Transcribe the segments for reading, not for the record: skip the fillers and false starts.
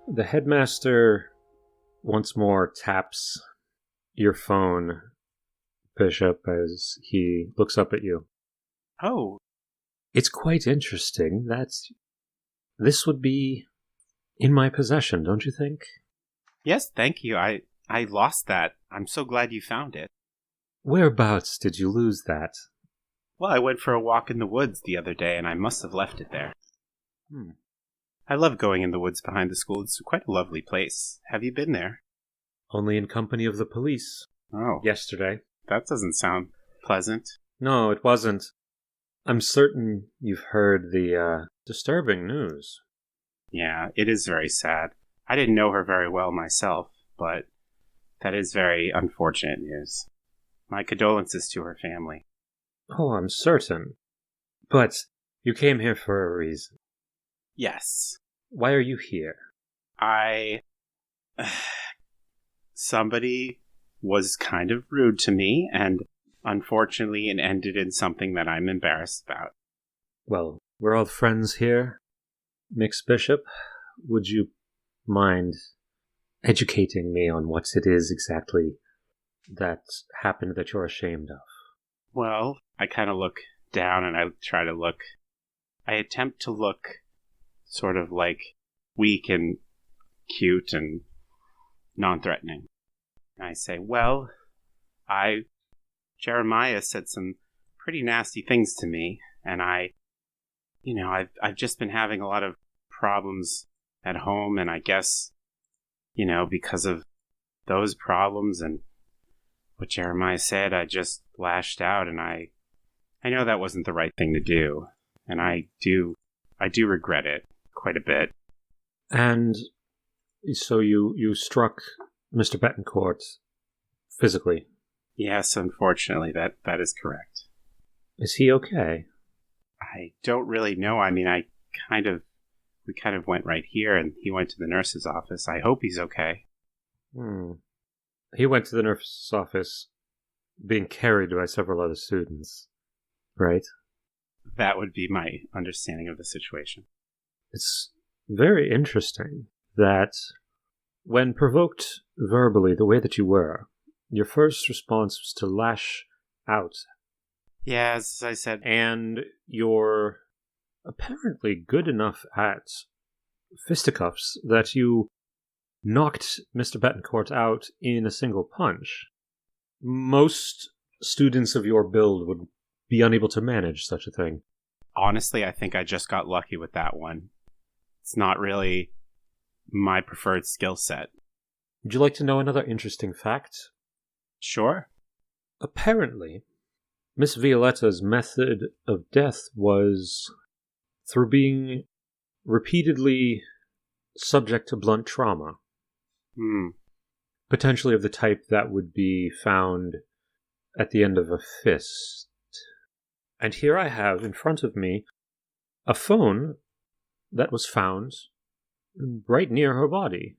The headmaster once more taps your phone, Bishop, as he looks up at you. Oh. It's quite interesting that this would be in my possession, don't you think? Yes, thank you. I lost that. I'm so glad you found it. Whereabouts did you lose that? Well, I went for a walk in the woods the other day, and I must have left it there. I love going in the woods behind the school. It's quite a lovely place. Have you been there? Only in company of the police. Oh. Yesterday. That doesn't sound pleasant. No, it wasn't. I'm certain you've heard the disturbing news. Yeah, it is very sad. I didn't know her very well myself, but that is very unfortunate news. My condolences to her family. Oh, I'm certain. But you came here for a reason. Yes. Why are you here? Somebody was kind of rude to me, and unfortunately it ended in something that I'm embarrassed about. Well, we're all friends here. Mixed Bishop, would you mind educating me on what it is exactly that happened that you're ashamed of? Well, I kind of look down and I attempt to look sort of like weak and cute and non-threatening. And I say, well, Jeremiah said some pretty nasty things to me, and I've just been having a lot of problems at home, and I guess, because of those problems and what Jeremiah said, I just lashed out, and I know that wasn't the right thing to do, and I do regret it quite a bit. And so you struck Mr. Betancourt physically? Yes, unfortunately, that is correct. Is he okay? I don't really know. I mean, we kind of went right here, and he went to the nurse's office. I hope he's okay. He went to the nurse's office being carried by several other students, right? That would be my understanding of the situation. It's very interesting that when provoked verbally the way that you were, your first response was to lash out. Yeah, as I said. And you're apparently good enough at fisticuffs that you knocked Mr. Betancourt out in a single punch. Most students of your build would be unable to manage such a thing. Honestly, I think I just got lucky with that one. It's not really my preferred skill set. Would you like to know another interesting fact? Sure. Apparently, Miss Violetta's method of death was through being repeatedly subject to blunt trauma. Potentially of the type that would be found at the end of a fist. And here I have in front of me a phone that was found right near her body.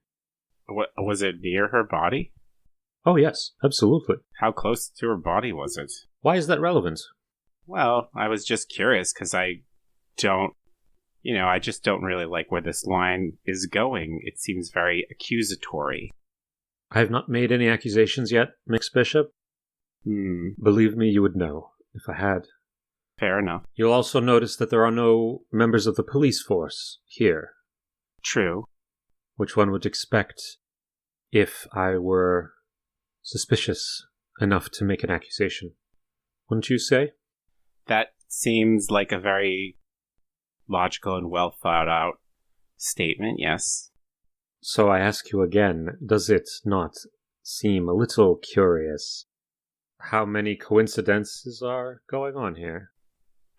What, was it near her body? Oh yes, absolutely. How close to her body was it? Why is that relevant? Well, I was just curious because I just don't really like where this line is going. It seems very accusatory. I have not made any accusations yet, Mixed Bishop. Believe me, you would know if I had. Fair enough. You'll also notice that there are no members of the police force here. True. Which one would expect if I were suspicious enough to make an accusation. Wouldn't you say? That seems like a very logical and well thought out statement, yes. So I ask you again, does it not seem a little curious how many coincidences are going on here?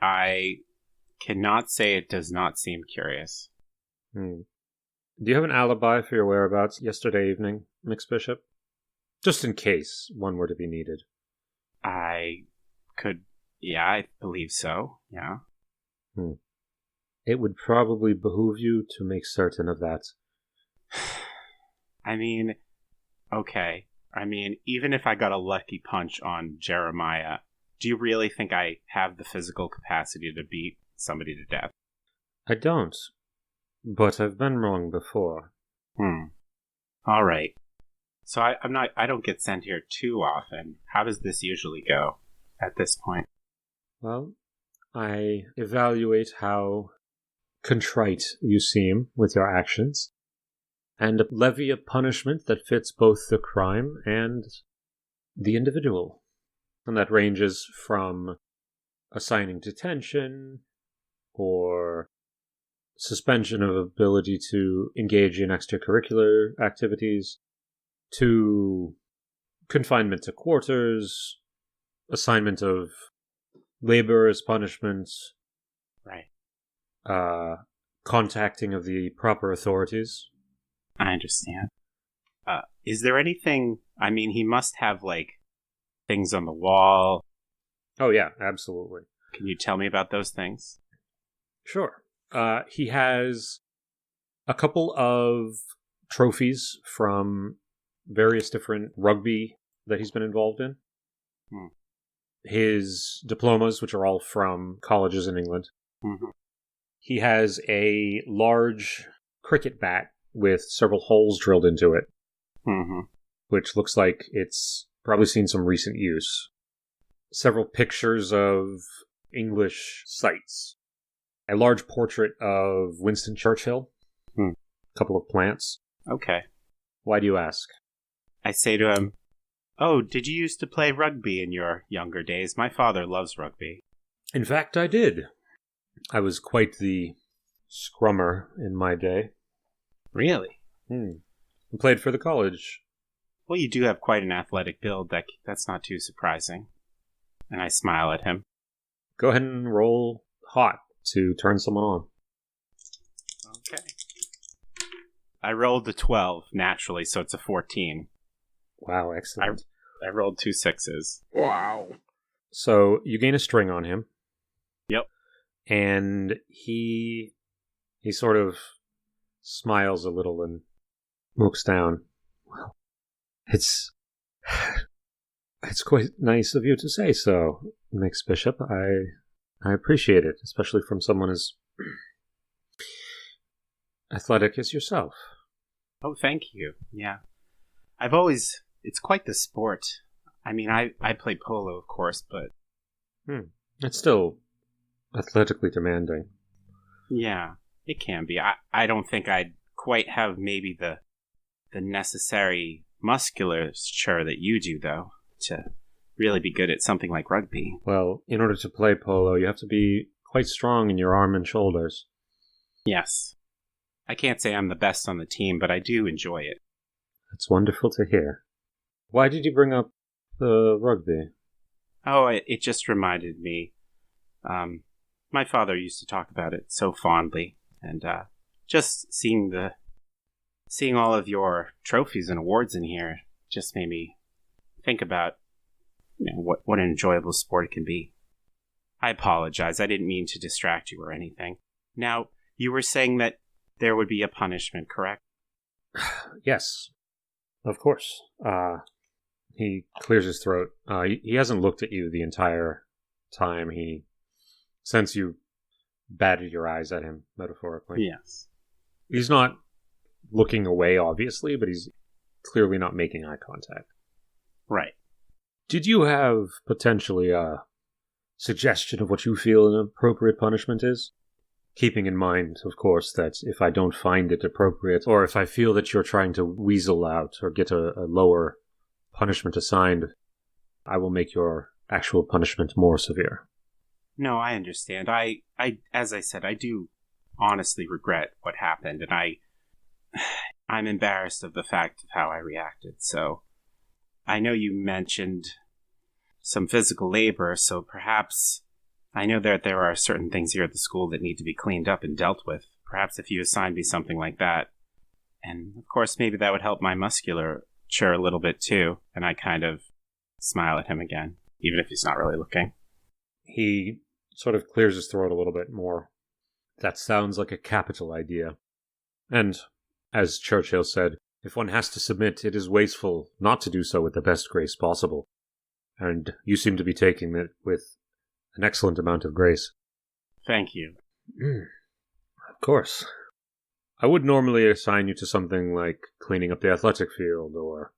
I cannot say it does not seem curious. Do you have an alibi for your whereabouts yesterday evening, Mixed Bishop? Just in case one were to be needed. I believe so, yeah. It would probably behoove you to make certain of that. I mean, okay. Even if I got a lucky punch on Jeremiah, do you really think I have the physical capacity to beat somebody to death? I don't. But I've been wrong before. All right. So I don't get sent here too often. How does this usually go at this point? Well, I evaluate how contrite you seem with your actions, and levy a punishment that fits both the crime and the individual. And that ranges from assigning detention or suspension of ability to engage in extracurricular activities to confinement to quarters, assignment of labor as punishment, Right. Contacting of the proper authorities. I understand. Is there anything? I mean, he must have things on the wall. Oh yeah, absolutely. Can you tell me about those things? Sure. He has a couple of trophies from various different rugby that he's been involved in. His diplomas, which are all from colleges in England. Mm-hmm. He has a large cricket bat with several holes drilled into it, which looks like it's probably seen some recent use. Several pictures of English sights. A large portrait of Winston Churchill. A couple of plants. Okay. Why do you ask? I say to him, "Oh, did you used to play rugby in your younger days? My father loves rugby." In fact, I did. I was quite the scrummer in my day. Really? I played for the college. Well, you do have quite an athletic build. That's not too surprising. And I smile at him. Go ahead and roll hot to turn someone on. Okay. I rolled the 12 naturally, so it's a 14. Wow, excellent. I rolled 2 6s. Wow. So you gain a string on him. Yep. And he sort of smiles a little and looks down. Well, it's quite nice of you to say so, Mix Bishop. I appreciate it, especially from someone as athletic as yourself. Oh, thank you. Yeah. It's quite the sport. I mean, I play polo, of course, but... It's still athletically demanding. Yeah, it can be. I don't think I'd quite have maybe the necessary musculature that you do, though, to really be good at something like rugby. Well, in order to play polo, you have to be quite strong in your arm and shoulders. Yes. I can't say I'm the best on the team, but I do enjoy it. That's wonderful to hear. Why did you bring up the rugby? Oh, it just reminded me. My father used to talk about it so fondly, and just seeing all of your trophies and awards in here just made me think about what an enjoyable sport it can be. I apologize. I didn't mean to distract you or anything. Now, you were saying that there would be a punishment, correct? Yes, of course. He clears his throat. He hasn't looked at you the entire time. Since you batted your eyes at him, metaphorically. Yes. He's not looking away, obviously, but he's clearly not making eye contact. Right. Did you have potentially a suggestion of what you feel an appropriate punishment is? Keeping in mind, of course, that if I don't find it appropriate, or if I feel that you're trying to weasel out or get a lower punishment assigned, I will make your actual punishment more severe. No, I understand. I as I said, I do honestly regret what happened, and I'm embarrassed of the fact of how I reacted. So I know you mentioned some physical labor, so perhaps I know that there are certain things here at the school that need to be cleaned up and dealt with. Perhaps if you assigned me something like that, and of course maybe that would help my musculature a little bit too. And I kind of smile at him again, even if he's not really looking. He sort of clears his throat a little bit more. That sounds like a capital idea. And, as Churchill said, if one has to submit, it is wasteful not to do so with the best grace possible. And you seem to be taking it with an excellent amount of grace. Thank you. Of course. I would normally assign you to something like cleaning up the athletic field or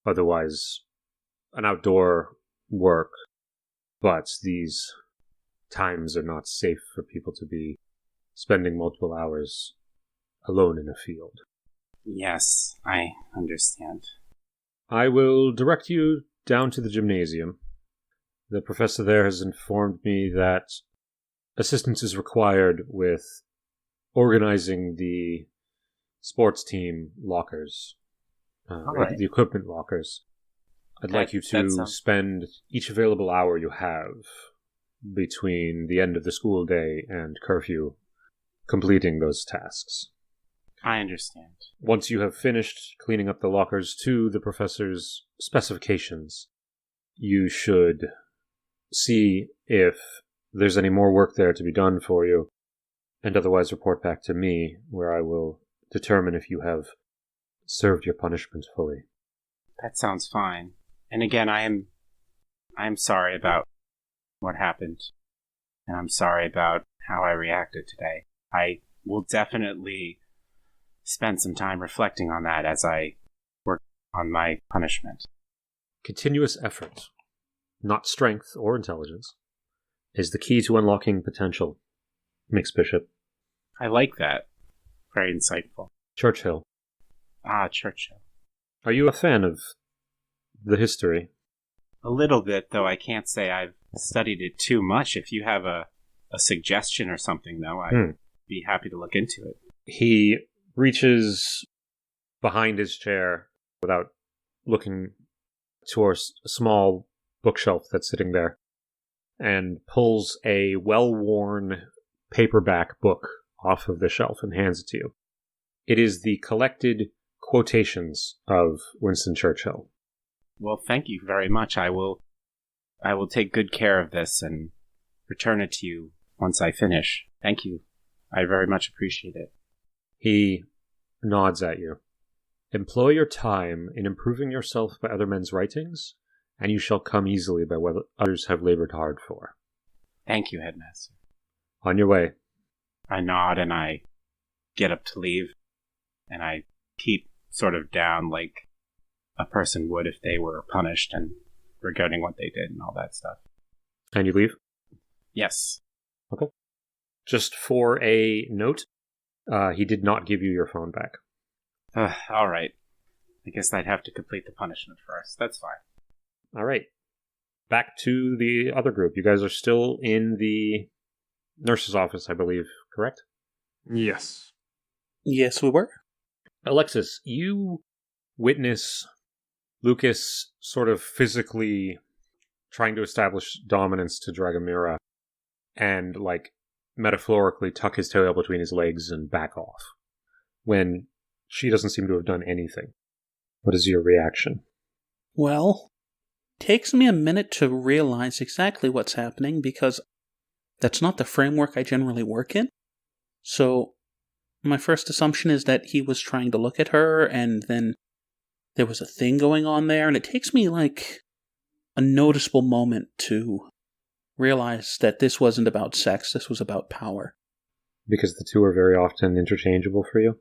otherwise an outdoor work, but these times are not safe for people to be spending multiple hours alone in a field. Yes, I understand. I will direct you down to the gymnasium. The professor there has informed me that assistance is required with organizing the sports team lockers, right. the equipment lockers. I'd like you to spend each available hour you have between the end of the school day and curfew completing those tasks. I understand. Once you have finished cleaning up the lockers to the professor's specifications, you should see if there's any more work there to be done for you, and otherwise report back to me, where I will determine if you have served your punishment fully. That sounds fine. And again, I am sorry about what happened, and I'm sorry about how I reacted today. I will definitely spend some time reflecting on that as I work on my punishment. Continuous effort, not strength or intelligence, is the key to unlocking potential, Mixed Bishop. I like that. Very insightful. Churchill. Ah, Churchill. Are you a fan of the history? A little bit, though I can't say I've studied it too much. If you have a suggestion or something, though, I'd be happy to look into it. He reaches behind his chair without looking towards a small bookshelf that's sitting there and pulls a well-worn paperback book off of the shelf and hands it to you. It is the collected quotations of Winston Churchill. Well, thank you very much. I will take good care of this and return it to you once I finish. Thank you. I very much appreciate it. He nods at you. Employ your time in improving yourself by other men's writings, and you shall come easily by what others have labored hard for. Thank you, Headmaster. On your way. I nod and I get up to leave, and I keep sort of down like a person would if they were punished and regretting what they did and all that stuff. And you leave? Yes. Okay. Just for a note, he did not give you your phone back. All right. I guess I'd have to complete the punishment first. That's fine. All right. Back to the other group. You guys are still in the nurse's office, I believe, correct? Yes. Yes, we were. Alexis, you witness Lucas sort of physically trying to establish dominance to Dragomira and, like, metaphorically tuck his tail between his legs and back off, when she doesn't seem to have done anything. What is your reaction? Well, takes me a minute to realize exactly what's happening because that's not the framework I generally work in. So my first assumption is that he was trying to look at her and then there was a thing going on there, and it takes me like a noticeable moment to realize that this wasn't about sex, this was about power. Because the two are very often interchangeable for you?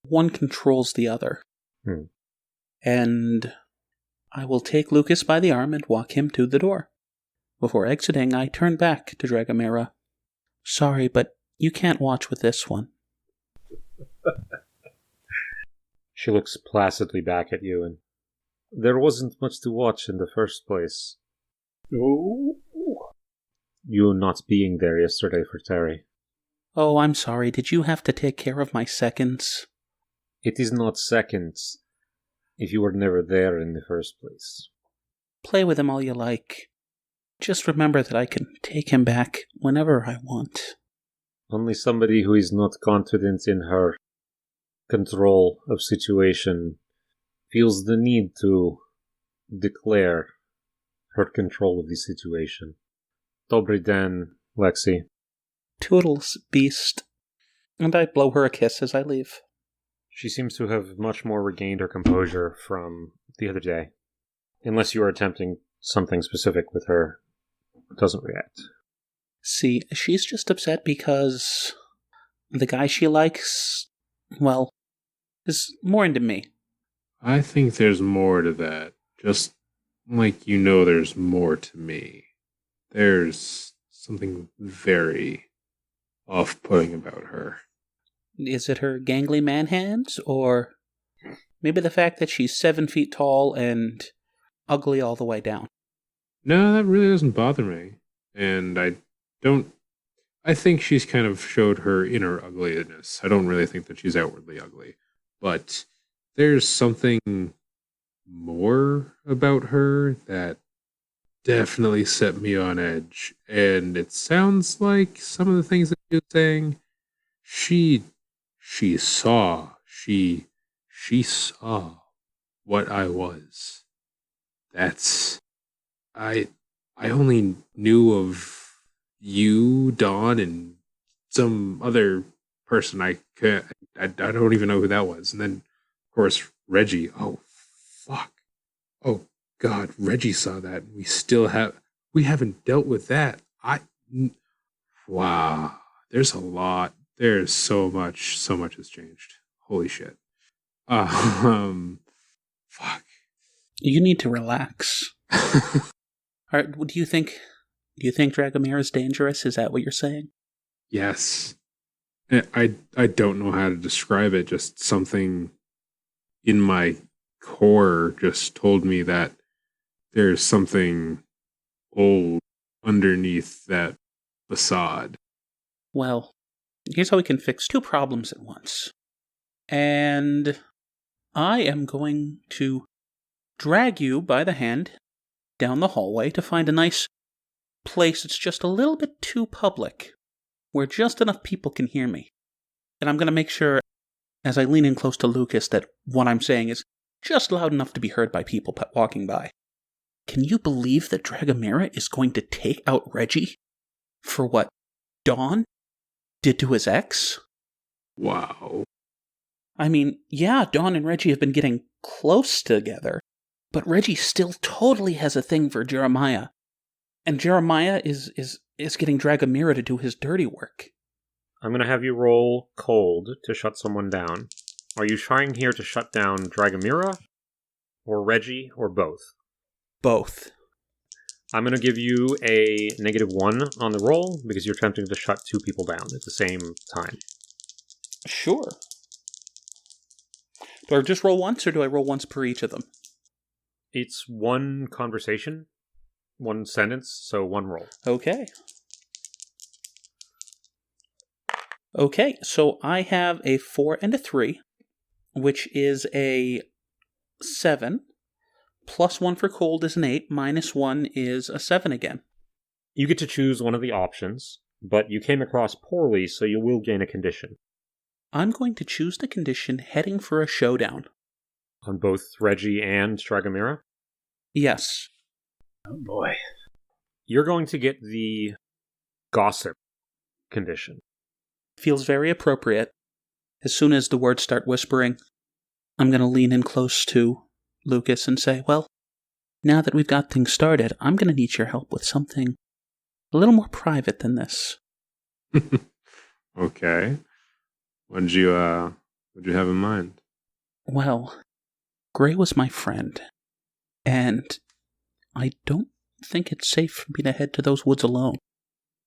One controls the other. And I will take Lucas by the arm and walk him to the door. Before exiting, I turn back to Dragomira. Sorry, but you can't watch with this one. She looks placidly back at you, and there wasn't much to watch in the first place. Oh. You not being there yesterday for Terry. Oh, I'm sorry. Did you have to take care of my seconds? It is not seconds if you were never there in the first place. Play with him all you like. Just remember that I can take him back whenever I want. Only somebody who is not confident in her control of situation feels the need to declare her control of the situation. Dobry den, Lexi. Toodles, beast. And I blow her a kiss as I leave. She seems to have much more regained her composure from the other day. Unless you are attempting something specific with her, doesn't react. See, she's just upset because the guy she likes well, is more into me. I think there's more to that. Just like there's more to me. There's something very off-putting about her. Is it her gangly man hands, or maybe the fact that she's 7 feet tall and ugly all the way down? No, that really doesn't bother me. And I think she's kind of showed her inner ugliness. I don't really think that she's outwardly ugly. But there's something more about her that definitely set me on edge. And it sounds like some of the things that she was saying, she saw what I was. I only knew of you, Dawn, and some other person. I don't even know who that was. And then, of course, Reggie. Oh, fuck. Oh, God, Reggie saw that. We haven't dealt with that. Wow. There's a lot. There's so much has changed. Holy shit. Fuck. You need to relax. Alright, do you think Dragomir is dangerous? Is that what you're saying? Yes. I don't know how to describe it. Just something in my core just told me that there's something old underneath that facade. Well, here's how we can fix 2 problems at once. And I am going to drag you by the hand down the hallway to find a nice place that's just a little bit too public, where just enough people can hear me. And I'm going to make sure, as I lean in close to Lucas, that what I'm saying is just loud enough to be heard by people walking by. Can you believe that Dragomira is going to take out Reggie for what Dawn did to his ex? Wow. I mean, yeah, Dawn and Reggie have been getting close together, but Reggie still totally has a thing for Jeremiah. And Jeremiah is getting Dragomira to do his dirty work. I'm going to have you roll cold to shut someone down. Are you trying here to shut down Dragomira, or Reggie, or both? Both. I'm going to give you a -1 on the roll, because you're attempting to shut 2 people down at the same time. Sure. Do I just roll once, or do I roll once per each of them? It's 1 conversation, 1 sentence, so 1 roll. Okay, so I have a 4 and a 3, which is a 7. +1 for cold is an 8, -1 is a 7 again. You get to choose one of the options, but you came across poorly, so you will gain a condition. I'm going to choose the condition heading for a showdown. On both Reggie and Dragomira? Yes. Oh boy. You're going to get the gossip condition. Feels very appropriate. As soon as the words start whispering, I'm going to lean in close to Lucas and say, well, now that we've got things started, I'm going to need your help with something a little more private than this. Okay. What'd you have in mind? Well, Gray was my friend, and I don't think it's safe for me to head to those woods alone.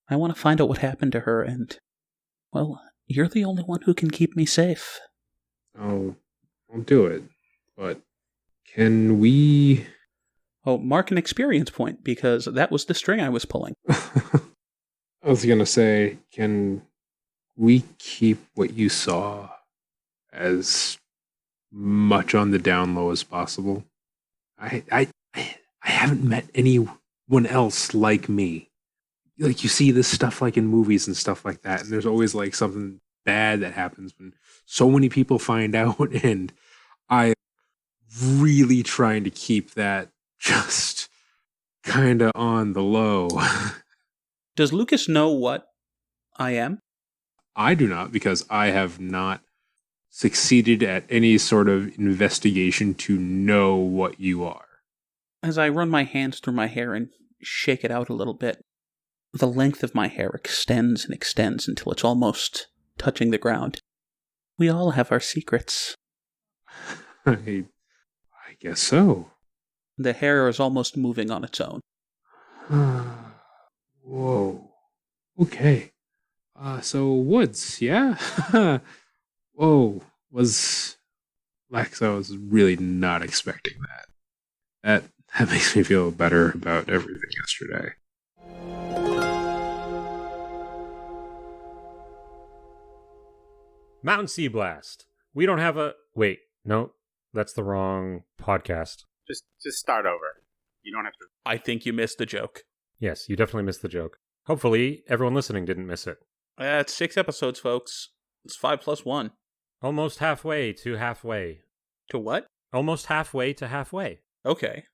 I want to find out what happened to her, and, well, you're the only one who can keep me safe. I'll do it, but can we... Oh, mark an experience point, because that was the string I was pulling. I was going to say, can we keep what you saw as much on the down low as possible? I haven't met anyone else like me. Like, you see this stuff like in movies and stuff like that, and there's always like something bad that happens when so many people find out, and I'm really trying to keep that just kind of on the low. Does Lucas know what I am? I do not, because I have not succeeded at any sort of investigation to know what you are. As I run my hands through my hair and shake it out a little bit, the length of my hair extends and extends until it's almost touching the ground. We all have our secrets. I guess so. The hair is almost moving on its own. Whoa. Okay. So woods, yeah? Whoa. I was really not expecting that. That makes me feel better about everything yesterday. Mountain Sea Blast. We don't have a... Wait, no, that's the wrong podcast. Just start over. You don't have to. I think you missed the joke. Yes, you definitely missed the joke. Hopefully, everyone listening didn't miss it. It's 6 episodes, folks. It's 5 plus 1. Almost halfway to halfway. To what? Almost halfway to halfway. Okay.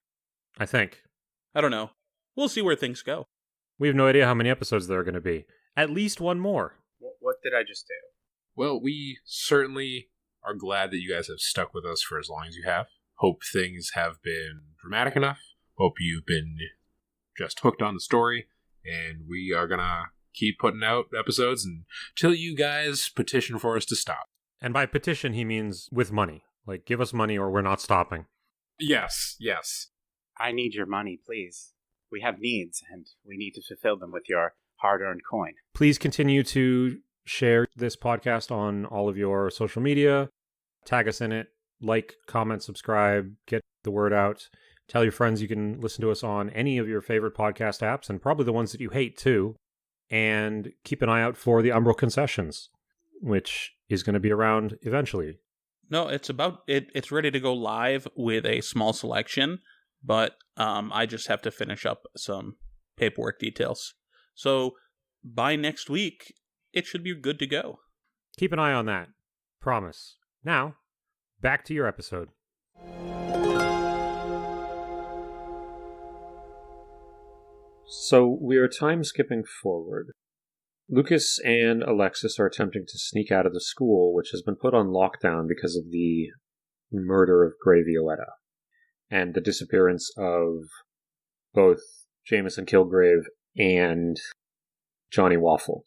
I think. I don't know. We'll see where things go. We have no idea how many episodes there are going to be. At least one more. What did I just do? Well, we certainly are glad that you guys have stuck with us for as long as you have. Hope things have been dramatic enough. Hope you've been just hooked on the story. And we are going to keep putting out episodes until you guys petition for us to stop. And by petition, he means with money. Like, give us money or we're not stopping. Yes. I need your money, please. We have needs, and we need to fulfill them with your hard-earned coin. Please continue to share this podcast on all of your social media. Tag us in it. Like, comment, subscribe. Get the word out. Tell your friends you can listen to us on any of your favorite podcast apps, and probably the ones that you hate, too. And keep an eye out for the Umbral Concessions, which is going to be around eventually. No, it's ready to go live with a small selection, but I just have to finish up some paperwork details. So by next week, it should be good to go. Keep an eye on that. Promise. Now, back to your episode. So we are time skipping forward. Lucas and Alexis are attempting to sneak out of the school, which has been put on lockdown because of the murder of Grey Violetta and the disappearance of both Jameson Kilgrave and Johnny Waffle.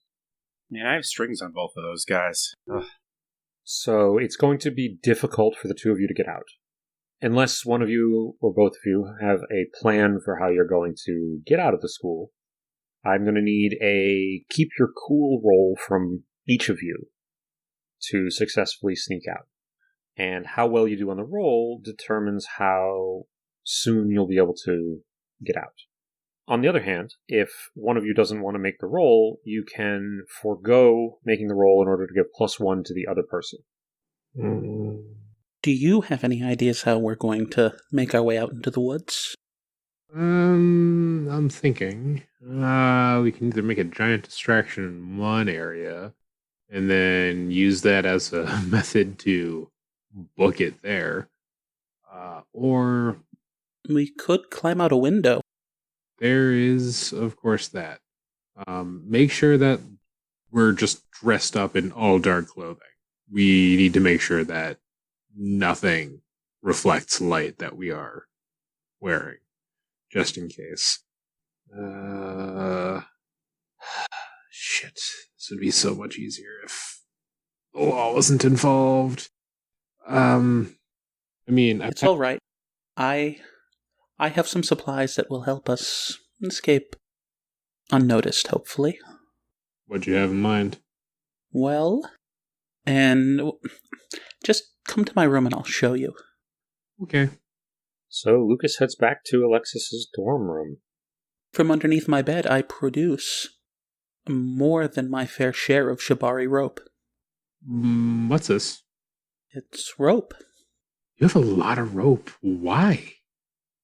Man, I have strings on both of those guys. Ugh. So it's going to be difficult for the two of you to get out. Unless one of you or both of you have a plan for how you're going to get out of the school, I'm going to need a keep your cool roll from each of you to successfully sneak out. And how well you do on the roll determines how soon you'll be able to get out. On the other hand, if one of you doesn't want to make the roll, you can forego making the roll in order to give +1 to the other person. Do you have any ideas how we're going to make our way out into the woods? I'm thinking we can either make a giant distraction in one area and then use that as a method to book it there, or We could climb out a window. there is, of course, that. Make sure that we're just dressed up in all dark clothing. We need to make sure that nothing reflects light that we are wearing, just in case. Shit. This would be so much easier if the law wasn't involved. It's all right. I have some supplies that will help us escape unnoticed, hopefully. What'd you have in mind? Well, and just come to my room and I'll show you. Okay. So Lucas heads back to Alexis's dorm room. From underneath my bed, I produce more than my fair share of shibari rope. What's this? It's rope. You have a lot of rope. Why?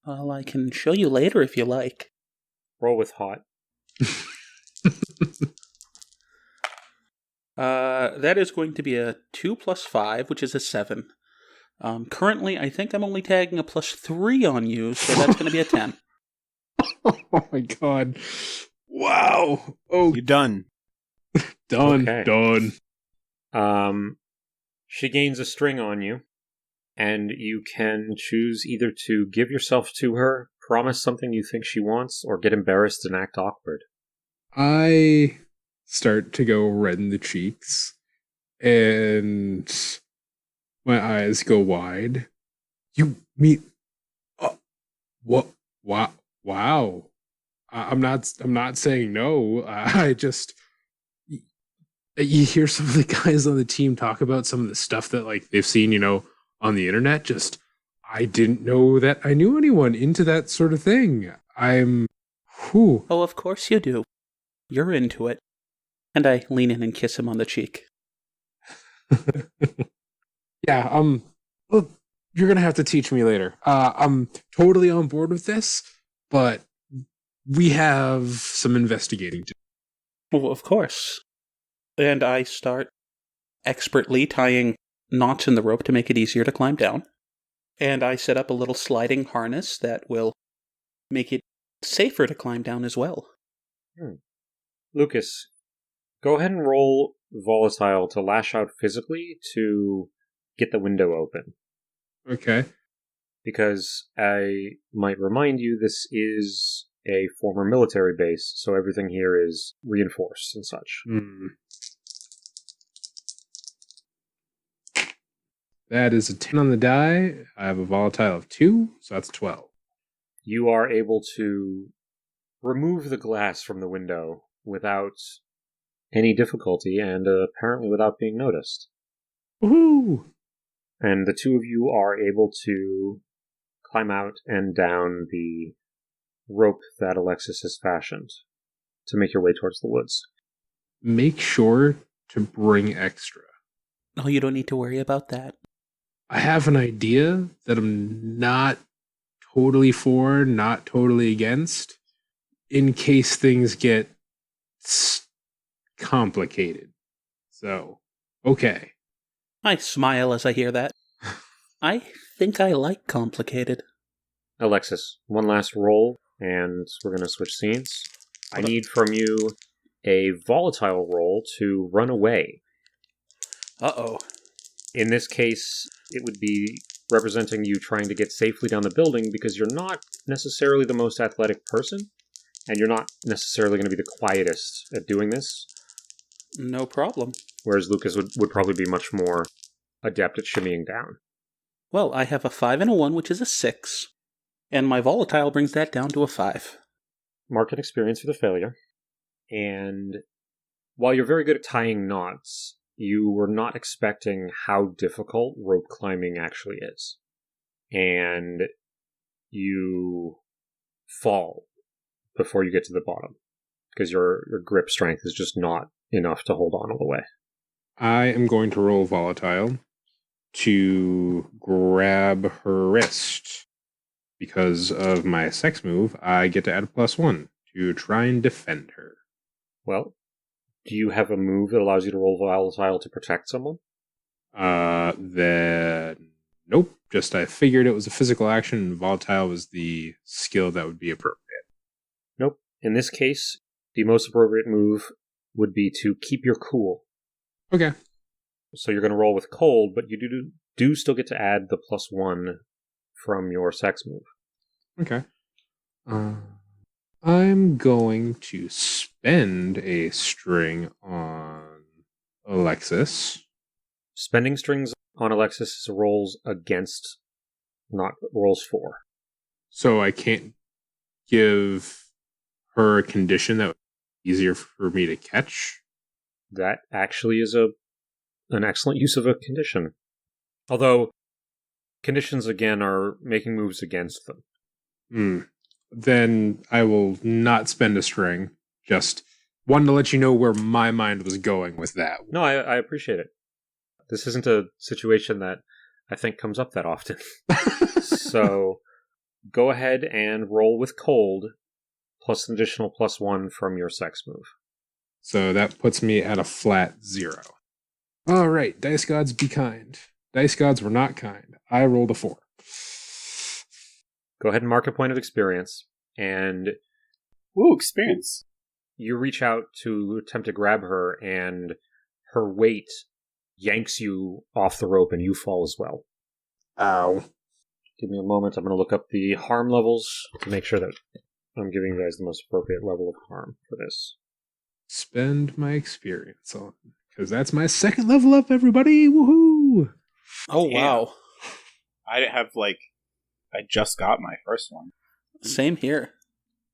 Well, I can show you later if you like. Roll with hot. That is going to be a 2 plus 5, which is a 7. Currently, I think I'm only tagging a +3 on you, so that's going to be a 10. Oh my god. Wow. Oh, You done? done. Okay. Done. She gains a string on you, and you can choose either to give yourself to her, promise something you think she wants, or get embarrassed and act awkward. I start to go red in the cheeks, And my eyes go wide. You mean, what? Wow. Wow. I'm not saying no. I just, you hear some of the guys on the team talk about some of the stuff that like they've seen, on the internet. Just, I didn't know that I knew anyone into that sort of thing. Whew. Oh, of course you do. You're into it. And I lean in and kiss him on the cheek. Yeah, well, you're gonna have to teach me later. I'm totally on board with this, but we have some investigating to do. Well, of course. And I start expertly tying knots in the rope to make it easier to climb down. And I set up a little sliding harness that will make it safer to climb down as well. Lucas, go ahead and roll volatile to lash out physically to get the window open. Okay. Because I might remind you, this is a former military base, so everything here is reinforced and such. That is a 10 on the die. I have a volatile of 2, so that's 12. You are able to remove the glass from the window without any difficulty and apparently without being noticed. Woohoo! And the two of you are able to climb out and down the rope that Alexis has fashioned to make your way towards the woods. Make sure to bring extra. Oh, you don't need to worry about that. I have an idea that I'm not totally for, not totally against, in case things get complicated. So, okay. I smile as I hear that. I think I like complicated. Alexis, one last roll, and we're going to switch scenes. I need from you a volatile roll to run away. Uh-oh. In this case, it would be representing you trying to get safely down the building because you're not necessarily the most athletic person, and you're not necessarily going to be the quietest at doing this. No problem. Whereas Lucas would probably be much more adept at shimmying down. Well, I have a 5 and a 1, which is a 6. And my volatile brings that down to a 5. Mark an experience for the failure. And while you're very good at tying knots, you were not expecting how difficult rope climbing actually is. And you fall before you get to the bottom because your grip strength is just not enough to hold on all the way. I am going to roll volatile to grab her wrist. Because of my sex move, I get to add a +1 to try and defend her. Well, do you have a move that allows you to roll volatile to protect someone? Then nope. Just I figured it was a physical action and volatile was the skill that would be appropriate. Nope. In this case, the most appropriate move would be to keep your cool. Okay. So you're going to roll with cold, but you do still get to add the +1 from your sex move. Okay. I'm going to spend a string on Alexis. Spending strings on Alexis is rolls against, not rolls for. So I can't give her a condition that would be easier for me to catch? That actually is an excellent use of a condition. Although, conditions again are making moves against them. Then I will not spend a string. Just wanted to let you know where my mind was going with that. No, I appreciate it. This isn't a situation that I think comes up that often. So, go ahead and roll with cold, plus an additional +1 from your sex move. So that puts me at a flat 0. All right, dice gods, be kind. Dice gods were not kind. I rolled a 4. Go ahead and mark a point of experience, and Ooh, experience. you reach out to attempt to grab her, and her weight yanks you off the rope, and you fall as well. Ow. Give me a moment. I'm going to look up the harm levels to make sure that I'm giving you guys the most appropriate level of harm for this. Spend my experience on Because that's my second level up, everybody. Woohoo! Oh, Yeah. wow. I just got my first one. Same here.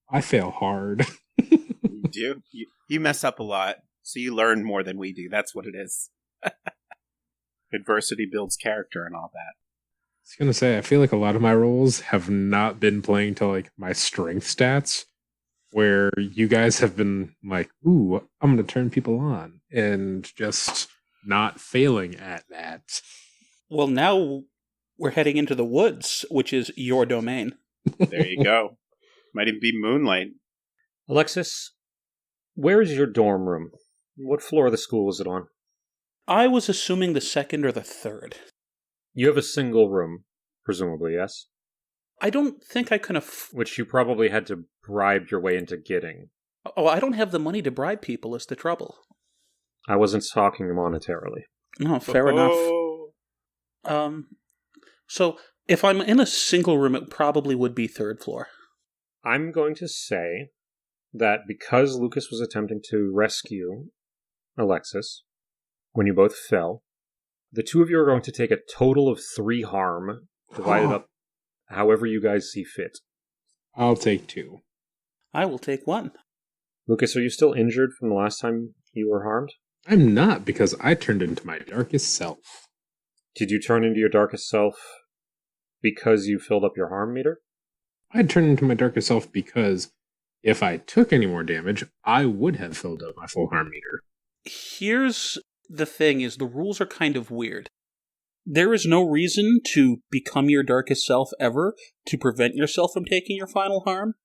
I fail hard. You do? You mess up a lot, so you learn more than we do. That's what it is. Adversity builds character and all that. I was going to say, I feel like a lot of my roles have not been playing to like my strength stats, where you guys have been like, ooh, I'm going to turn people on, and just not failing at that. Well, now we're heading into the woods, which is your domain. There you go. Might even be moonlight. Alexis, where is your dorm room? What floor of the school is it on? I was assuming the second or the third. You have a single room, presumably, yes? I don't think I can Which you probably had to bribe your way into getting. Oh, I don't have the money to bribe people is the trouble. I wasn't talking monetarily. No, fair enough. So if I'm in a single room, it probably would be third floor. I'm going to say that because Lucas was attempting to rescue Alexis when you both fell, the two of you are going to take a total of 3 harm, divided up however you guys see fit. I'll take 2. I will take 1. Lucas, are you still injured from the last time you were harmed? I'm not, because I turned into my darkest self. Did you turn into your darkest self because you filled up your harm meter? I turned into my darkest self because if I took any more damage, I would have filled up my full harm meter. Here's the thing, is the rules are kind of weird. There is no reason to become your darkest self ever to prevent yourself from taking your final harm,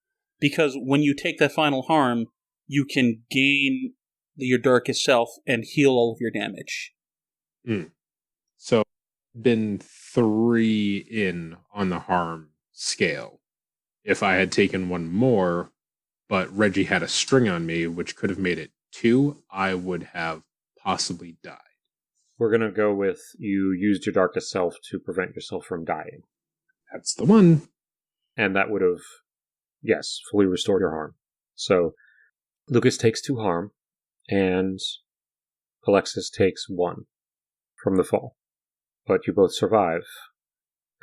because when you take that final harm, you can gain your darkest self and heal all of your damage. So, been 3 in on the harm scale. If I had taken 1 more, but Reggie had a string on me, which could have made it 2, I would have possibly died. We're going to go with you used your darkest self to prevent yourself from dying. That's the one. And that would have, yes, fully restored your harm. So, Lucas takes 2 harm, and Alexis takes 1 from the fall. But you both survive,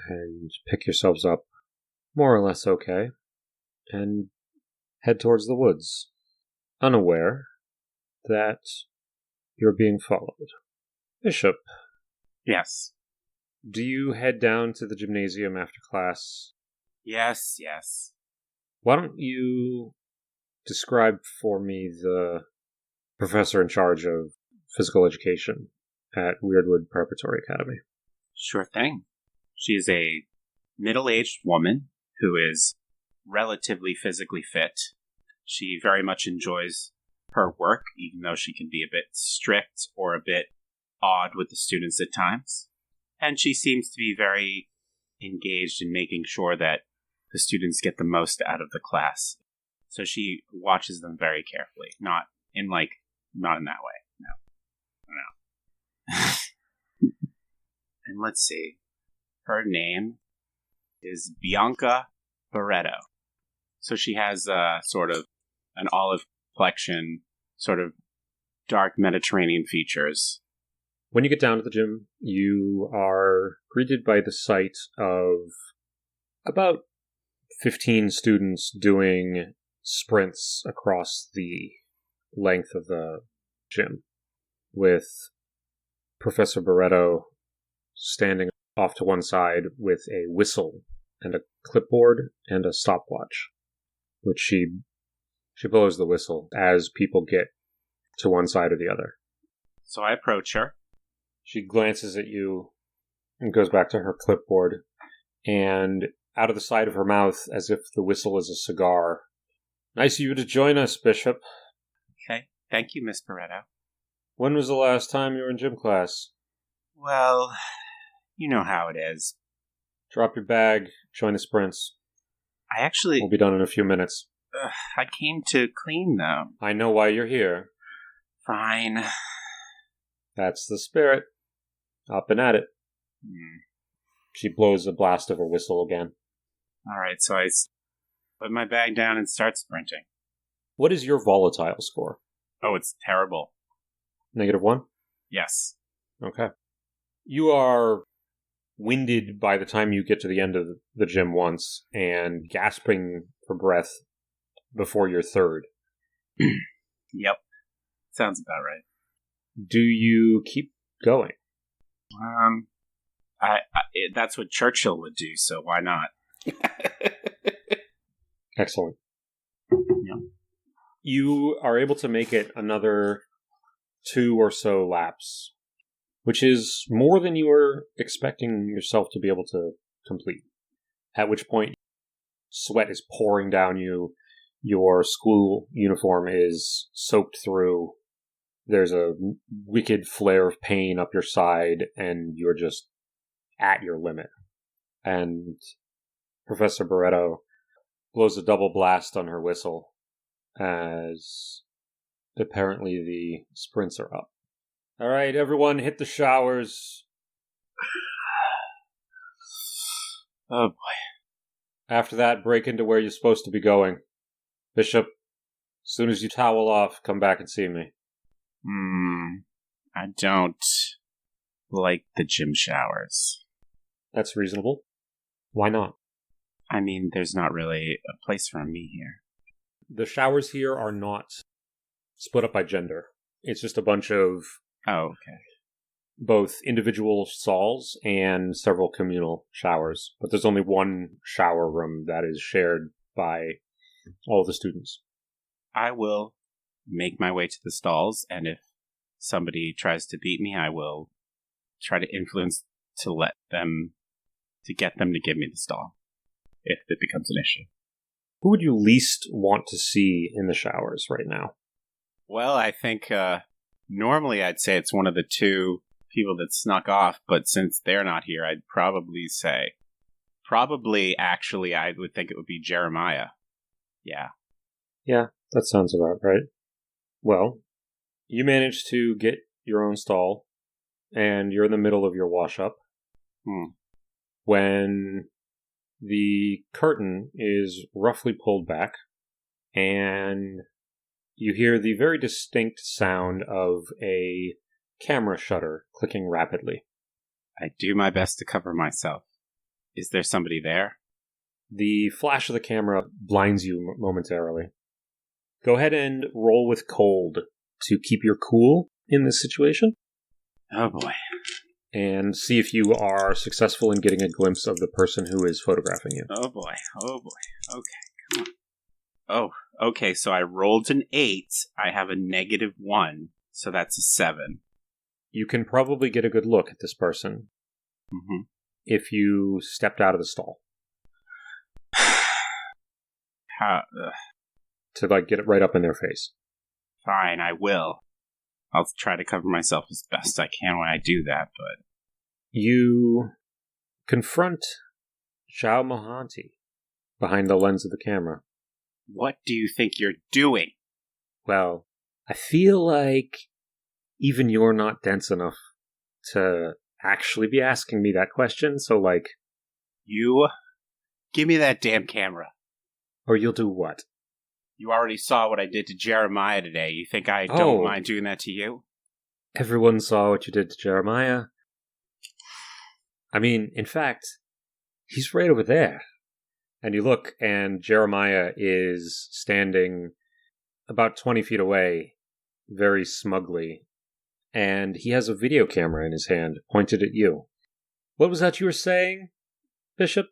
and pick yourselves up more or less okay, and head towards the woods, unaware that you're being followed. Bishop. Yes. Do you head down to the gymnasium after class? Yes. Why don't you describe for me the professor in charge of physical education at Wyrdwood Preparatory Academy? Sure thing. She is a middle-aged woman who is relatively physically fit. She very much enjoys her work, even though she can be a bit strict or a bit odd with the students at times. And she seems to be very engaged in making sure that the students get the most out of the class. So she watches them very carefully. Not in that way. No. And let's see. Her name is Bianca Barretto. So she has sort of an olive complexion, sort of dark Mediterranean features. When you get down to the gym, you are greeted by the sight of about 15 students doing sprints across the length of the gym, with Professor Barretto standing off to one side with a whistle and a clipboard and a stopwatch, which she blows the whistle as people get to one side or the other. So I approach her. She glances at you and goes back to her clipboard, and out of the side of her mouth, as if the whistle is a cigar, "Nice of you to join us, Bishop." Okay. Thank you, Miss Barretto. When was the last time you were in gym class? Well, you know how it is. Drop your bag, join the sprints. We'll be done in a few minutes. I came to clean, though. I know why you're here. Fine. That's the spirit. Up and at it. She blows a blast of her whistle again. All right, so I put my bag down and start sprinting. What is your volatile score? Oh, it's terrible. -1? Yes. Okay. You are winded by the time you get to the end of the gym once, and gasping for breath before your third. Yep. Sounds about right. Do you keep going? That's what Churchill would do, so why not? Excellent. Yep. You are able to make it another 2 or so laps, which is more than you were expecting yourself to be able to complete. At which point, sweat is pouring down you. Your school uniform is soaked through. There's a wicked flare of pain up your side, and you're just at your limit. And Professor Barretto blows a double blast on her whistle as apparently the sprints are up. All right, everyone, hit the showers. Oh, boy. After that, break into where you're supposed to be going. Bishop, as soon as you towel off, come back and see me. I don't like the gym showers. That's reasonable. Why not? I mean, there's not really a place for me here. The showers here are not split up by gender. It's just a bunch of Oh, okay. both individual stalls and several communal showers. But there's only one shower room that is shared by all the students. I will make my way to the stalls, and if somebody tries to beat me, I will try to influence to get them to give me the stall, if it becomes an issue. Who would you least want to see in the showers right now? Well, I think normally I'd say it's one of the two people that snuck off, but since they're not here, I'd probably say, actually, I would think it would be Jeremiah. Yeah. Yeah, that sounds about right. Well, you managed to get your own stall, and you're in the middle of your wash-up when the curtain is roughly pulled back, and you hear the very distinct sound of a camera shutter clicking rapidly. I do my best to cover myself. Is there somebody there? The flash of the camera blinds you momentarily. Go ahead and roll with cold to keep your cool in this situation. Oh boy. And see if you are successful in getting a glimpse of the person who is photographing you. Oh boy. Okay, come on. Oh, okay, so I rolled an 8. I have a -1, so that's a 7. You can probably get a good look at this person if you stepped out of the stall. To get it right up in their face. Fine, I will. I'll try to cover myself as best I can when I do that, but... You confront Xiao Mohanty behind the lens of the camera. What do you think you're doing? Well, I feel like even you're not dense enough to actually be asking me that question, so You? Give me that damn camera. Or you'll do what? You already saw what I did to Jeremiah today. You think I don't mind doing that to you? Everyone saw what you did to Jeremiah. I mean, in fact, he's right over there. And you look, and Jeremiah is standing about 20 feet away, very smugly. And he has a video camera in his hand, pointed at you. What was that you were saying, Bishop?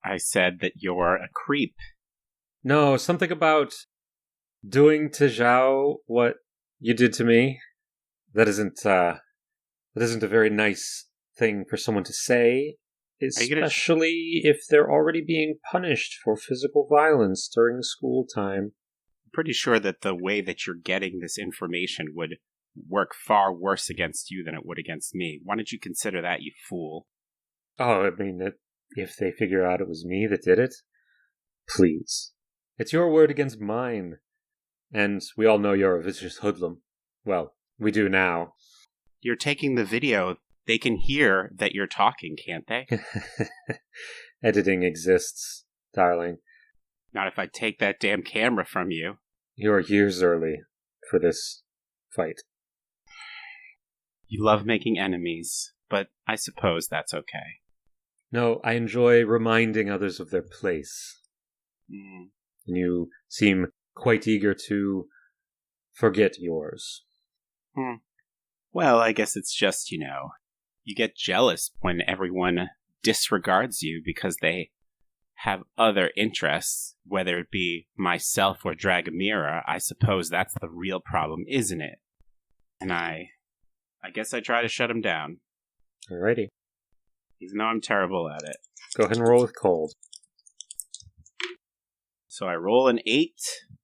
I said that you're a creep. No, something about doing to Zhao what you did to me. That isn't a very nice thing for someone to say, especially if they're already being punished for physical violence during school time. I'm pretty sure that the way that you're getting this information would work far worse against you than it would against me. Why don't you consider that, you fool? Oh, I mean, if they figure out it was me that did it, please. It's your word against mine. And we all know you're a vicious hoodlum. Well, we do now. You're taking the video. They can hear that you're talking, can't they? Editing exists, darling. Not if I take that damn camera from you. You're years early for this fight. You love making enemies, but I suppose that's okay. No, I enjoy reminding others of their place. Mm. And you seem quite eager to forget yours. Well, I guess it's just, you get jealous when everyone disregards you because they have other interests, whether it be myself or Dragomira. I suppose that's the real problem, isn't it? And I guess I try to shut him down. Alrighty. Even though I'm terrible at it. Go ahead and roll with cold. So I roll an 8.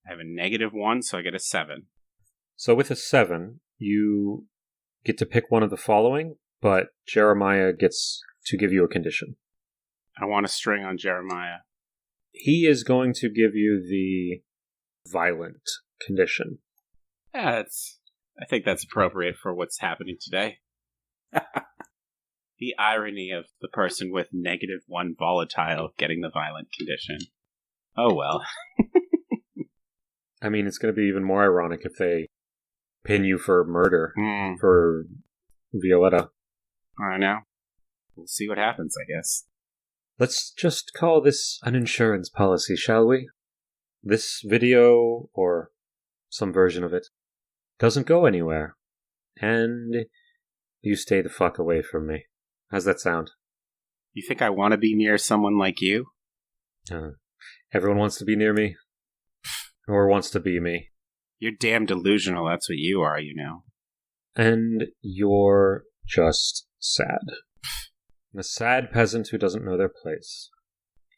I have a -1, so I get a 7. So with a 7, you get to pick one of the following, but Jeremiah gets to give you a condition. I want a string on Jeremiah. He is going to give you the violent condition. Yeah, I think that's appropriate for what's happening today. The irony of the person with -1 volatile getting the violent condition. Oh well. I mean, it's going to be even more ironic if they pin you for murder for Violetta. I don't know. We'll see what happens, I guess. Let's just call this an insurance policy, shall we? This video, or some version of it, doesn't go anywhere. And you stay the fuck away from me. How's that sound? You think I want to be near someone like you? Everyone wants to be near me. Or wants to be me. You're damn delusional, that's what you are, And you're just sad. A sad peasant who doesn't know their place.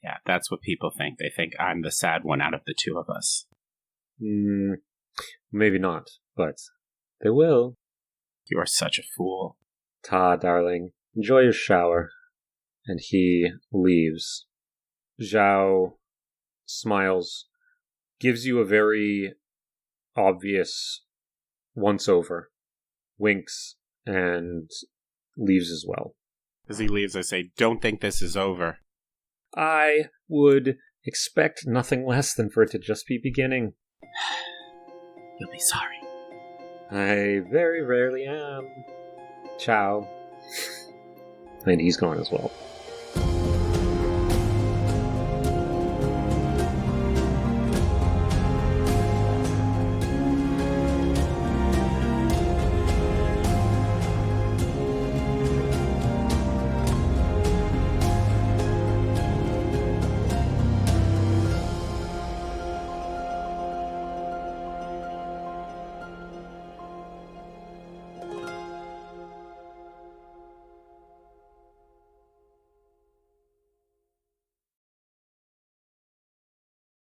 Yeah, that's what people think. They think I'm the sad one out of the two of us. Maybe not, but they will. You are such a fool. Ta, darling. Enjoy your shower. And he leaves. Zhao smiles, gives you a very obvious once-over, winks, and leaves as well. As he leaves, I say, don't think this is over. I would expect nothing less than for it to just be beginning. You'll be sorry. I very rarely am. Ciao. And he's gone as well.